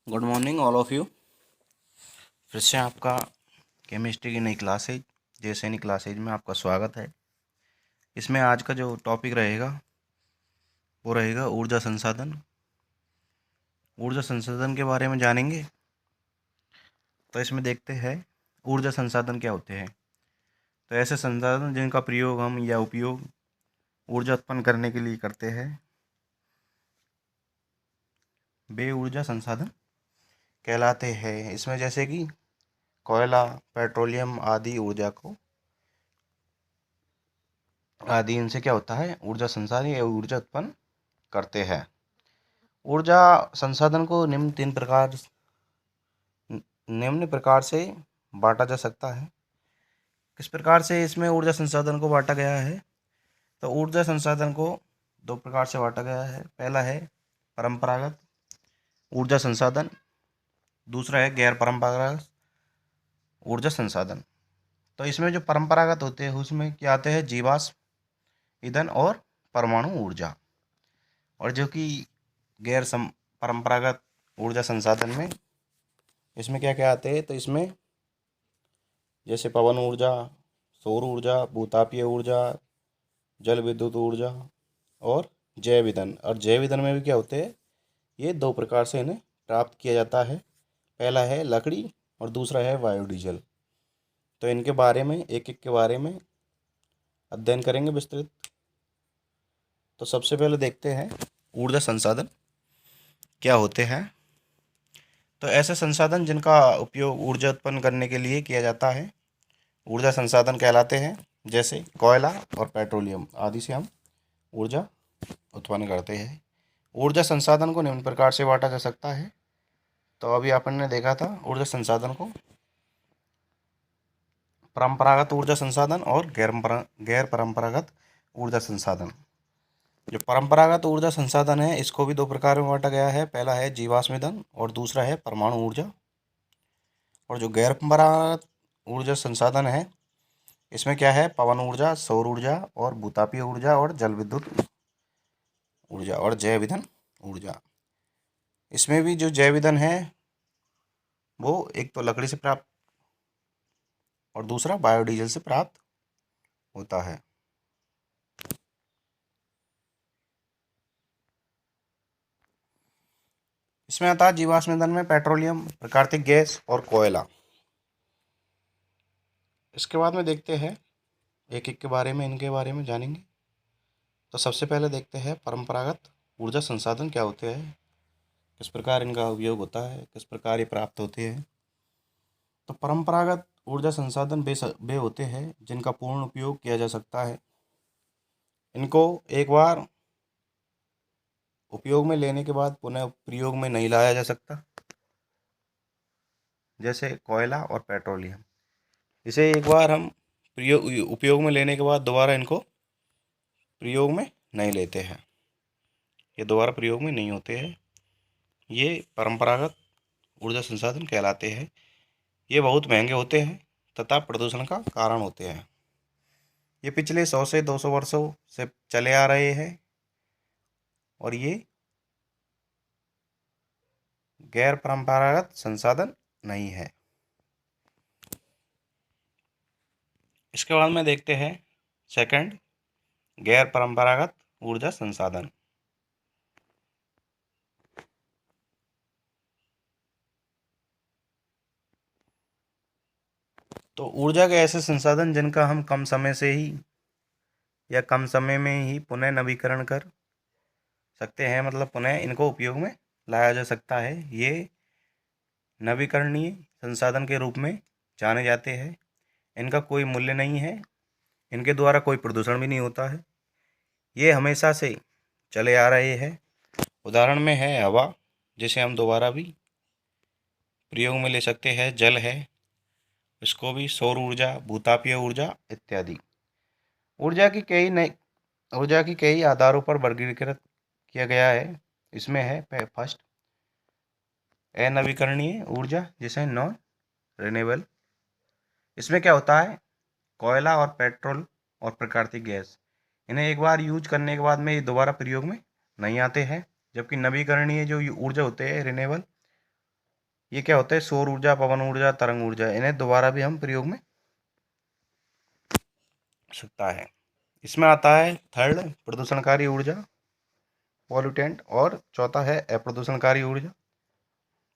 Good morning all of you. फिर से आपका केमिस्ट्री की नई क्लासेज जैसे नई क्लासेज में आपका स्वागत है। इसमें आज का जो टॉपिक रहेगा वो रहेगा ऊर्जा संसाधन। ऊर्जा संसाधन के बारे में जानेंगे। तो इसमें देखते हैं ऊर्जा संसाधन क्या होते हैं। तो ऐसे संसाधन जिनका प्रयोग हम या उपयोग ऊर्जा उत्पन्न करने के लिए करते हैं वे ऊर्जा संसाधन कहलाते हैं। इसमें जैसे कि कोयला, पेट्रोलियम आदि इनसे क्या होता है, ऊर्जा संसाधन या ऊर्जा उत्पन्न करते हैं। ऊर्जा संसाधन को निम्न प्रकार से बांटा जा सकता है। किस प्रकार से इसमें ऊर्जा संसाधन को बांटा गया है? तो ऊर्जा संसाधन को दो प्रकार से बांटा गया है। पहला है परंपरागत ऊर्जा संसाधन, दूसरा है गैर परंपरागत ऊर्जा संसाधन। तो इसमें जो परंपरागत होते हैं उसमें क्या आते हैं, जीवाश्म ईंधन और परमाणु ऊर्जा। और जो कि परंपरागत ऊर्जा संसाधन में इसमें क्या क्या आते हैं, तो इसमें जैसे पवन ऊर्जा, सौर ऊर्जा, भूतापीय ऊर्जा, जल विद्युत ऊर्जा और जैव ईंधन। और जैव ईंधन में भी क्या होते हैं, ये दो प्रकार से इन्हें प्राप्त किया जाता है। पहला है लकड़ी और दूसरा है बायोडीजल। तो इनके बारे में एक एक के बारे में अध्ययन करेंगे विस्तृत। तो सबसे पहले देखते हैं ऊर्जा संसाधन क्या होते हैं। तो ऐसे संसाधन जिनका उपयोग ऊर्जा उत्पन्न करने के लिए किया जाता है ऊर्जा संसाधन कहलाते हैं। जैसे कोयला और पेट्रोलियम आदि से हम ऊर्जा उत्पन्न करते हैं। ऊर्जा संसाधन को निम्न प्रकार से बांटा जा सकता है। तो अभी अपन ने देखा था ऊर्जा संसाधन को परंपरागत ऊर्जा संसाधन और गैर परंपरागत ऊर्जा संसाधन। जो परंपरागत ऊर्जा संसाधन है इसको भी दो प्रकार में बांटा गया है। पहला है जीवाश्म ईंधन और दूसरा है परमाणु ऊर्जा। और जो गैर परंपरागत ऊर्जा संसाधन है इसमें क्या है, पवन ऊर्जा, सौर ऊर्जा और भूतापीय ऊर्जा और जल विद्युत ऊर्जा और जैव ईंधन ऊर्जा। इसमें भी जो जैव ईंधन है वो एक तो लकड़ी से प्राप्त और दूसरा बायोडीजल से प्राप्त होता है। इसमें आता है जीवाश्म ईंधन में पेट्रोलियम, प्राकृतिक गैस और कोयला। इसके बाद में देखते हैं एक एक के बारे में, इनके बारे में जानेंगे। तो सबसे पहले देखते हैं परंपरागत ऊर्जा संसाधन क्या होते हैं, किस प्रकार इनका उपयोग होता है, किस प्रकार ये प्राप्त होते हैं। तो परंपरागत ऊर्जा संसाधन वे होते हैं जिनका पूर्ण उपयोग किया जा सकता है। इनको एक बार उपयोग में लेने के बाद पुनः प्रयोग में नहीं लाया जा सकता। जैसे कोयला और पेट्रोलियम, इसे एक बार हम उपयोग में लेने के बाद दोबारा इनको प्रयोग में नहीं लेते हैं, ये दोबारा प्रयोग में नहीं होते हैं। ये परंपरागत ऊर्जा संसाधन कहलाते हैं। ये बहुत महंगे होते हैं तथा प्रदूषण का कारण होते हैं। ये पिछले 100 से 200 वर्षों से चले आ रहे हैं और ये गैर परंपरागत संसाधन नहीं है। इसके बाद में देखते हैं सेकंड, गैर परंपरागत ऊर्जा संसाधन। तो ऊर्जा के ऐसे संसाधन जिनका हम कम समय से ही या कम समय में ही पुनः नवीकरण कर सकते हैं, मतलब पुनः इनको उपयोग में लाया जा सकता है, ये नवीकरणीय संसाधन के रूप में जाने जाते हैं। इनका कोई मूल्य नहीं है, इनके द्वारा कोई प्रदूषण भी नहीं होता है, ये हमेशा से चले आ रहे हैं। उदाहरण में है हवा, जिसे हम दोबारा भी प्रयोग में ले सकते हैं, जल है, इसको भी सौर ऊर्जा, भूतापीय ऊर्जा इत्यादि। ऊर्जा की कई नई ऊर्जा की कई आधारों पर वर्गीकृत किया गया है। इसमें है फर्स्ट अनवीकरणीय ऊर्जा, जिसे नॉन रिन्यूएबल। इसमें क्या होता है, कोयला और पेट्रोल और प्राकृतिक गैस, इन्हें एक बार यूज करने के बाद में ये दोबारा प्रयोग में नहीं आते हैं। जबकि नवीकरणीय जो ऊर्जा होते हैं रिन्यूएबल, ये क्या होता है, सौर ऊर्जा, पवन ऊर्जा, तरंग ऊर्जा, इन्हें दोबारा भी हम प्रयोग में सकता है। इसमें आता है थर्ड प्रदूषणकारी ऊर्जा, पॉल्यूटेंट, और चौथा है अप्रदूषणकारी ऊर्जा।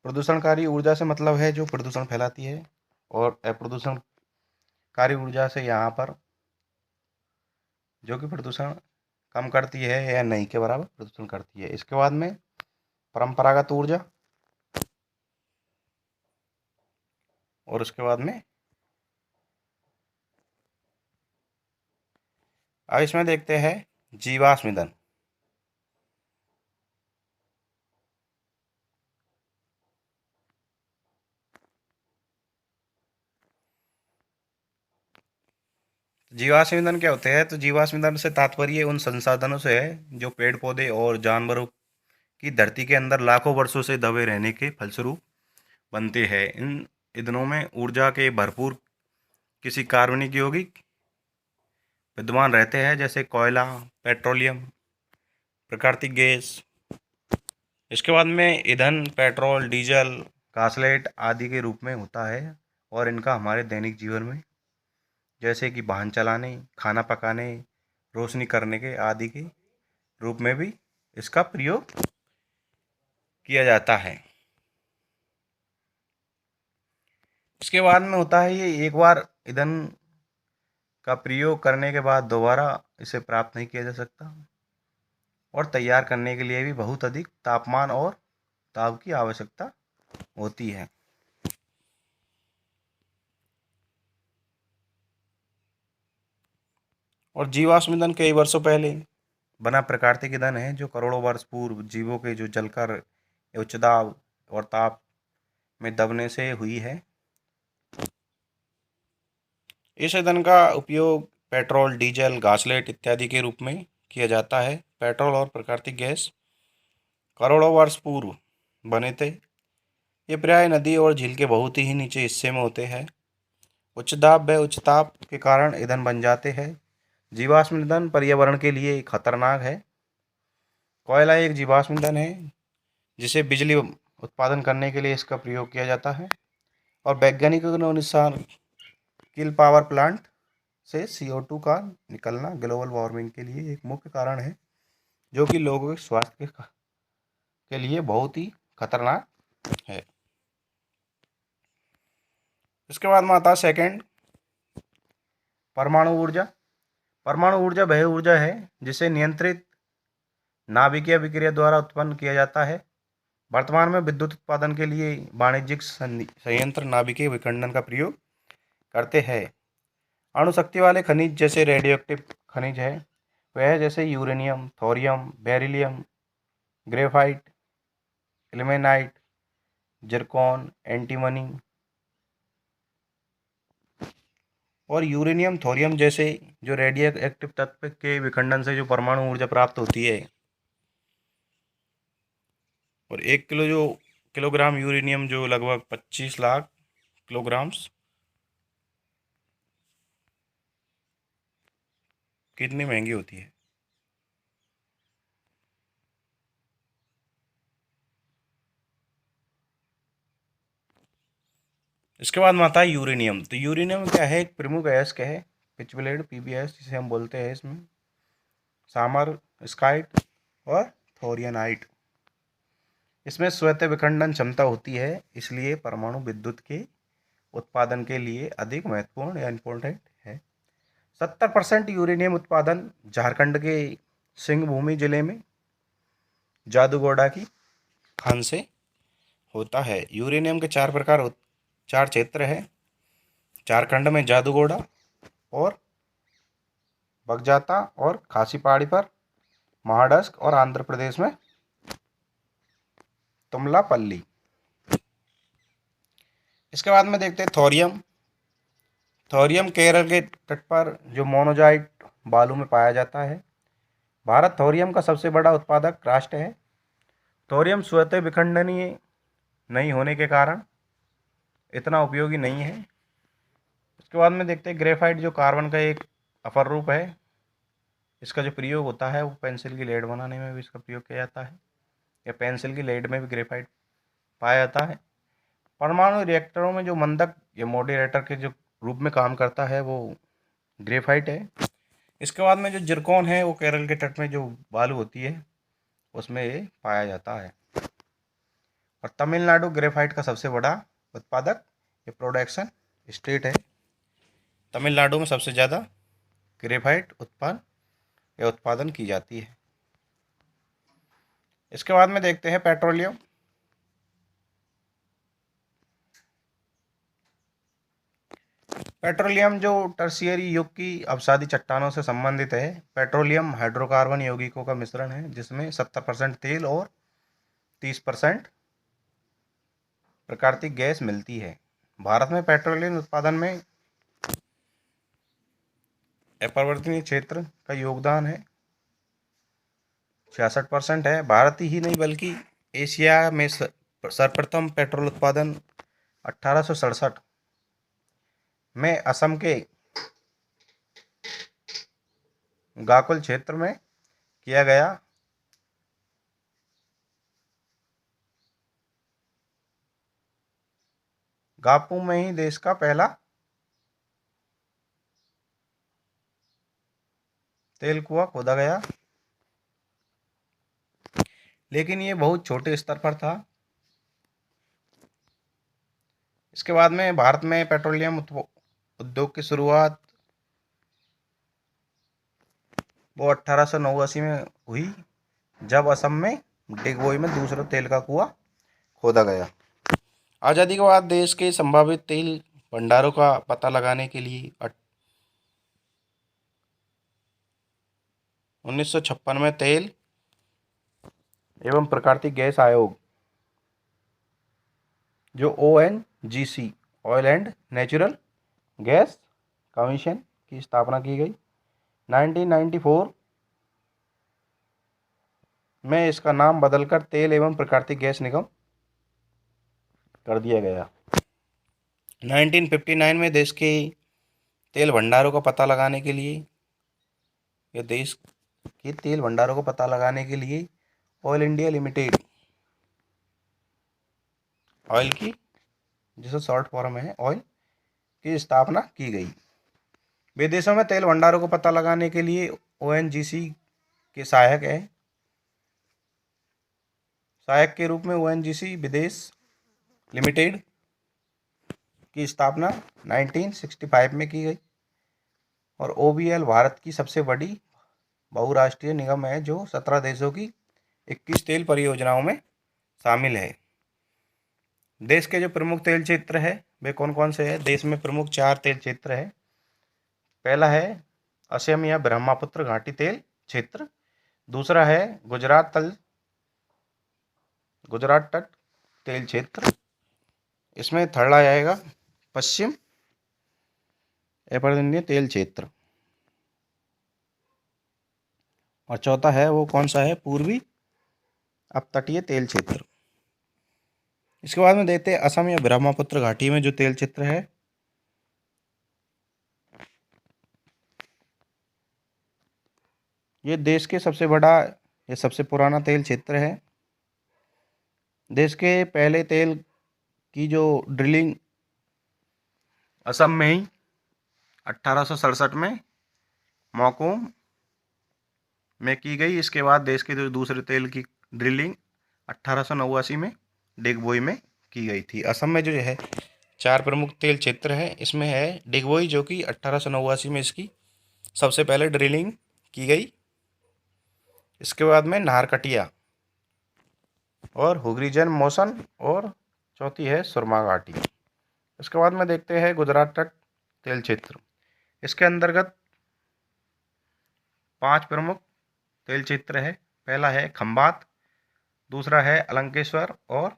प्रदूषणकारी ऊर्जा से मतलब है जो प्रदूषण फैलाती है, और अप्रदूषणकारी ऊर्जा से यहाँ पर जो कि प्रदूषण कम करती है या नहीं के बराबर प्रदूषण करती है। इसके बाद में परंपरागत ऊर्जा, और उसके बाद में अब इसमें देखते हैं जीवाश्म ईंधन। जीवाश्म ईंधन क्या होते हैं? तो जीवाश्म ईंधन से तात्पर्य उन संसाधनों से है जो पेड़ पौधे और जानवरों की धरती के अंदर लाखों वर्षों से दबे रहने के फलस्वरूप बनते हैं। इन ईंधनों में ऊर्जा के भरपूर किसी कार्बनिक यौगिक विद्यमान रहते हैं, जैसे कोयला, पेट्रोलियम, प्राकृतिक गैस। इसके बाद में ईंधन पेट्रोल, डीजल, गासलेट आदि के रूप में होता है, और इनका हमारे दैनिक जीवन में जैसे कि वाहन चलाने, खाना पकाने, रोशनी करने के आदि के रूप में भी इसका प्रयोग किया जाता है। इसके बाद में होता है ये एक बार ईंधन का प्रयोग करने के बाद दोबारा इसे प्राप्त नहीं किया जा सकता, और तैयार करने के लिए भी बहुत अधिक तापमान और ताप की आवश्यकता होती है। और जीवाश्म ईंधन कई वर्षों पहले बना प्राकृतिक ईंधन है, जो करोड़ों वर्ष पूर्व जीवों के जो जलकर उच्च दाब और ताप में दबने से हुई है। इस ईंधन का उपयोग पेट्रोल, डीजल, गासलेट इत्यादि के रूप में किया जाता है। पेट्रोल और प्राकृतिक गैस करोड़ों वर्ष पूर्व बने थे। ये प्राय नदी और झील के बहुत ही नीचे हिस्से में होते हैं। उच्च दाब व उच्च ताप के कारण ईंधन बन जाते हैं। जीवाश्म ईंधन पर्यावरण के लिए खतरनाक है। कोयला एक जीवाश्म ईंधन है जिसे बिजली उत्पादन करने के लिए इसका प्रयोग किया जाता है, और वैज्ञानिकों के अनुसार किल पावर प्लांट से CO2 का निकलना ग्लोबल वार्मिंग के लिए एक मुख्य कारण है, जो कि लोगों के स्वास्थ्य के लिए बहुत ही खतरनाक है। इसके बाद में आता है सेकंड परमाणु ऊर्जा। परमाणु ऊर्जा वह ऊर्जा है जिसे नियंत्रित नाभिकीय विक्रिया द्वारा उत्पन्न किया जाता है। वर्तमान में विद्युत उत्पादन के लिए वाणिज्यिक संयंत्र नाभिकीय विखंडन का प्रयोग करते हैं। अणुशक्ति वाले खनिज जैसे रेडियोएक्टिव खनिज है वह, जैसे uranium, thorium, beryllium, graphite, ilmenite, Zircon, antimony और यूरेनियम, थोरियम जैसे जो रेडियो एक्टिव तत्व के विखंडन से जो परमाणु ऊर्जा प्राप्त होती है। और 1 किलोग्राम यूरेनियम जो लगभग 25 लाख किलोग्राम्स कितनी महंगी होती है। इसके बाद में आता है यूरेनियम। तो यूरेनियम क्या है? एक प्रमुख अयस्क है, पिचब्लेड PbS जिसे हम बोलते हैं। इसमें सामर स्काइट और थोरियनाइट, इसमें स्वतः विखंडन क्षमता होती है, इसलिए परमाणु विद्युत के उत्पादन के लिए अधिक महत्वपूर्ण या इम्पोर्टेंट है। 70% यूरेनियम उत्पादन झारखंड के सिंहभूमि जिले में जादूगोड़ा की खान से होता है। यूरेनियम के चार क्षेत्र हैं। झारखंड में जादूगोड़ा और बगजाता और खासी पहाड़ी पर, महाडस्क, और आंध्र प्रदेश में तुमलापल्ली। इसके बाद में देखते हैं थोरियम। थोरियम केरल के तट पर जो मोनोजाइट बालू में पाया जाता है। भारत थोरियम का सबसे बड़ा उत्पादक राष्ट्र है। थोरियम स्वतः विखंडनीय नहीं होने के कारण इतना उपयोगी नहीं है। इसके बाद में देखते हैं ग्रेफाइट, जो कार्बन का एक अपर रूप है। इसका जो प्रयोग होता है वो पेंसिल की लेड बनाने में भी इसका प्रयोग किया जाता है, या पेंसिल की लेड में भी ग्रेफाइट पाया जाता है। परमाणु रिएक्टरों में जो मंदक या मॉडरेटर के जो रूप में काम करता है वो ग्रेफाइट है। इसके बाद में जो जिरकॉन है वो केरल के तट में जो बालू होती है उसमें ये पाया जाता है। और तमिलनाडु ग्रेफाइट का सबसे बड़ा उत्पादक ये प्रोडक्शन स्टेट है। तमिलनाडु में सबसे ज़्यादा ग्रेफाइट उत्पादन की जाती है। इसके बाद में देखते हैं पेट्रोलियम। पेट्रोलियम जो टर्शियरी युग की अवसादी चट्टानों से संबंधित है। पेट्रोलियम हाइड्रोकार्बन यौगिकों का मिश्रण है जिसमें 70% तेल और 30% प्राकृतिक गैस मिलती है। भारत में पेट्रोलियम उत्पादन में अपरिवर्तनीय क्षेत्र का योगदान है 66% है। भारत ही नहीं बल्कि एशिया में सर्वप्रथम पेट्रोल उत्पादन 1867 में असम के गाकुल क्षेत्र में किया गया। गापू में ही देश का पहला तेल कुआं खोदा गया, लेकिन ये बहुत छोटे स्तर पर था। इसके बाद में भारत में पेट्रोलियम उद्योग की शुरुआत वो 1889 में हुई जब असम में डिगबोई में दूसरा तेल का कुआं खोदा गया। आज़ादी के बाद देश के संभावित तेल भंडारों का पता लगाने के लिए 1956 में तेल एवं प्राकृतिक गैस आयोग जो ONGC oil and natural gas commission की स्थापना की गई। 1994 में इसका नाम बदलकर तेल एवं प्राकृतिक गैस निगम कर दिया गया। 1959 में देश के तेल भंडारों का पता लगाने के लिए ऑयल इंडिया लिमिटेड ऑयल की जिसे शॉर्ट फॉर्म है ऑयल की स्थापना की गई। विदेशों में तेल भंडारों को पता लगाने के लिए ONGC के सहायक के रूप में ONGC विदेश लिमिटेड की स्थापना 1965 में की गई। और OVL भारत की सबसे बड़ी बहुराष्ट्रीय निगम है जो 17 देशों की 21 तेल परियोजनाओं में शामिल है। देश के जो प्रमुख तेल क्षेत्र है वे कौन कौन से हैं? देश में प्रमुख 4 तेल क्षेत्र है। पहला है असम या ब्रह्मपुत्र घाटी तेल क्षेत्र। दूसरा है गुजरात तट तेल क्षेत्र। इसमें थर्ड आ जाएगा पश्चिम अपरदनीय तेल क्षेत्र। और चौथा है वो कौन सा है? पूर्वी अपतटीय तेल क्षेत्र। इसके बाद में देखते हैं असम या ब्रह्मपुत्र घाटी में जो तेल क्षेत्र है ये देश के सबसे बड़ा या सबसे पुराना तेल क्षेत्र है। देश के पहले तेल की जो ड्रिलिंग असम में ही 1867 में मौकूम में की गई। इसके बाद देश के जो दूसरे तेल की ड्रिलिंग 1889 में डिगबोई में की गई थी। असम में जो है 4 प्रमुख तेल क्षेत्र है। इसमें है डिगबोई जो कि 1889 में इसकी सबसे पहले ड्रिलिंग की गई। इसके बाद में नाहरकटिया और हुगली जन मौसन और चौथी है सुरमा घाटी। इसके बाद में देखते हैं गुजरात तट तेल क्षेत्र। इसके अंतर्गत 5 प्रमुख तेल क्षेत्र है। पहला है खंबात, दूसरा है अलंकेश्वर और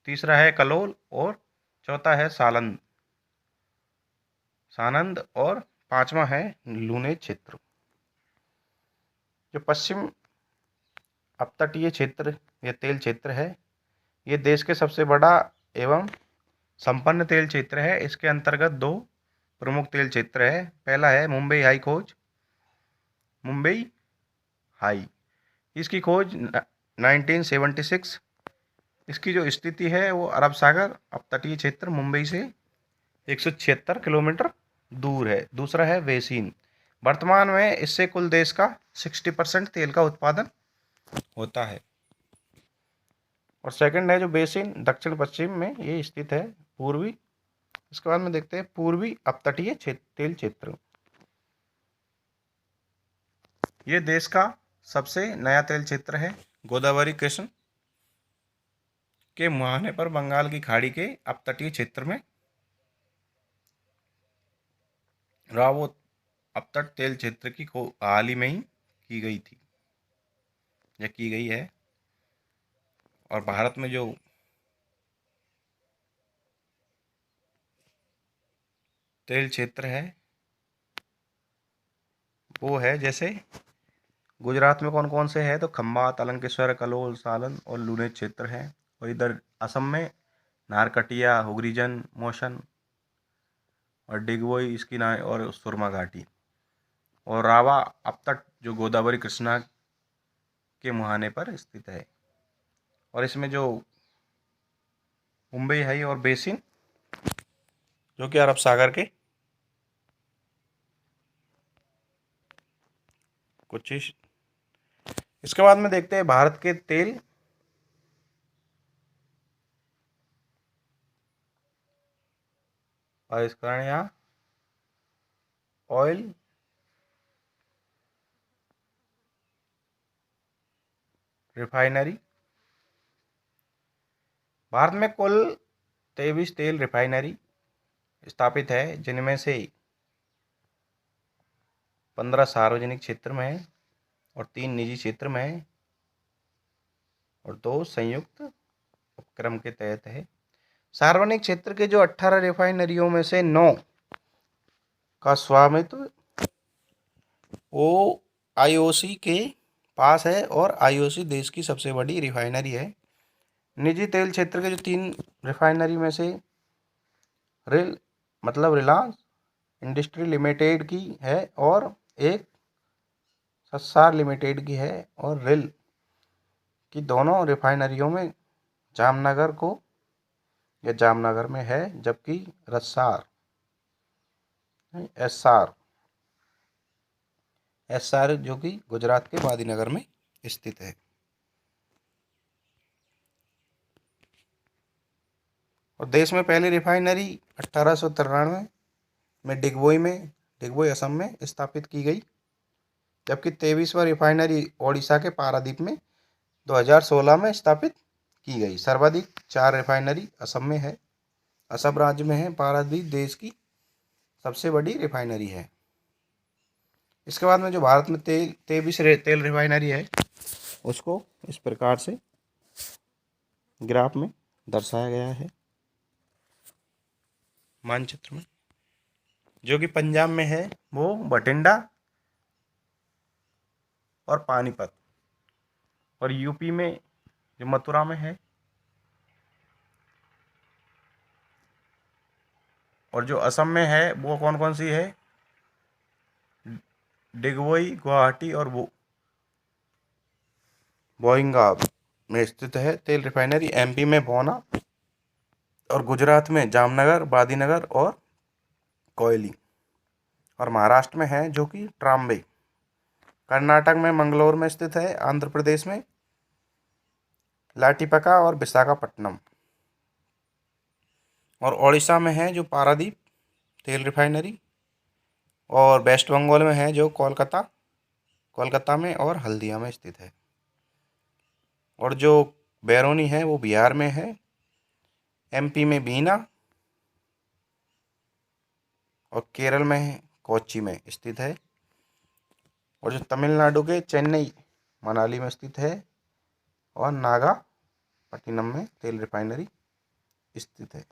तीसरा है कलोल और चौथा है सानंद और पांचवा है लूने क्षेत्र। जो पश्चिम अपतटीय क्षेत्र ये तेल क्षेत्र है ये देश के सबसे बड़ा एवं संपन्न तेल क्षेत्र है। इसके अंतर्गत 2 प्रमुख तेल क्षेत्र है। पहला है मुंबई हाई। इसकी खोज 1976 इसकी जो स्थिति है वो अरब सागर अपतटीय क्षेत्र मुंबई से 176 किलोमीटर दूर है। दूसरा है बेसिन। वर्तमान में इससे कुल देश का 60% तेल का उत्पादन होता है। और सेकंड है जो बेसिन, दक्षिण पश्चिम में ये स्थित है, पूर्वी। इसके बाद में देखते हैं पूर्वी अपतटीय तेल क्षेत्र। ये देश का सबसे नया तेल क्षेत्र है। गोदावरी कृष्ण के मुहाने पर बंगाल की खाड़ी के अपतटीय क्षेत्र में रावो अपतट तेल क्षेत्र की हाल ही में ही की गई थी या की गई है। और भारत में जो तेल क्षेत्र है वो है, जैसे गुजरात में कौन कौन से है, तो खंबात, अलंकेश्वर, कलोल, सालन और लूणेज क्षेत्र है। और इधर असम में नारकटिया, हुगरीजन, मोशन और डिगबोई, इसकी ना और सुरमा घाटी। और रावा अपतट जो गोदावरी कृष्णा के मुहाने पर स्थित है। और इसमें जो मुंबई है और बेसिन जो कि अरब सागर के कुछ ही। इसके बाद में देखते हैं भारत के तेल आविष्करण या ऑयल रिफाइनरी। भारत में कुल 23 तेल रिफाइनरी स्थापित है, जिनमें से 15 सार्वजनिक क्षेत्र में है और 3 निजी क्षेत्र में है और 2 संयुक्त उपक्रम के तहत है। सार्वजनिक क्षेत्र के जो 18 रिफाइनरियों में से 9 का स्वामित्व वो आईओसी के पास है और आईओसी देश की सबसे बड़ी रिफाइनरी है। निजी तेल क्षेत्र के जो 3 रिफाइनरी में से रिलायंस इंडस्ट्री लिमिटेड की है और एक सस्सार लिमिटेड की है। और रिल की दोनों रिफाइनरियों में जामनगर में है, जबकि रस्सार एसआर जो कि गुजरात के गांधीनगर में स्थित है। और देश में पहली रिफाइनरी 1893 में डिगबोई असम में स्थापित की गई, जबकि 23वां रिफाइनरी ओडिशा के पारादीप में 2016 में स्थापित की गई। सर्वाधिक 4 रिफाइनरी असम में है, असम राज्य में है। पारादीप देश की सबसे बड़ी रिफाइनरी है। इसके बाद में जो भारत में 23 तेल रिफाइनरी है उसको इस प्रकार से ग्राफ में दर्शाया गया है मानचित्र में। जो कि पंजाब में है वो बठिंडा और पानीपत, और यूपी में जो मथुरा में है, और जो असम में है वो कौन कौन सी है, डिगबोई, गुवाहाटी और वो बोइंगाब में स्थित है तेल रिफाइनरी। एमपी में भोना और गुजरात में जामनगर, गांधीनगर और कोयली, और महाराष्ट्र में है जो कि ट्राम्बे। कर्नाटक में मंगलोर में स्थित है। आंध्र प्रदेश में लाटीपका और विशाखापट्टनम, और ओडिशा में है जो पारादीप तेल रिफाइनरी, और वेस्ट बंगाल में है जो कोलकाता में और हल्दिया में स्थित है। और जो बैरोनी है वो बिहार में है। एमपी में बीना और केरल में कोच्चि में स्थित है। और जो तमिलनाडु के चेन्नई मनाली में स्थित है, और नागापट्टिनम में तेल रिफाइनरी स्थित है।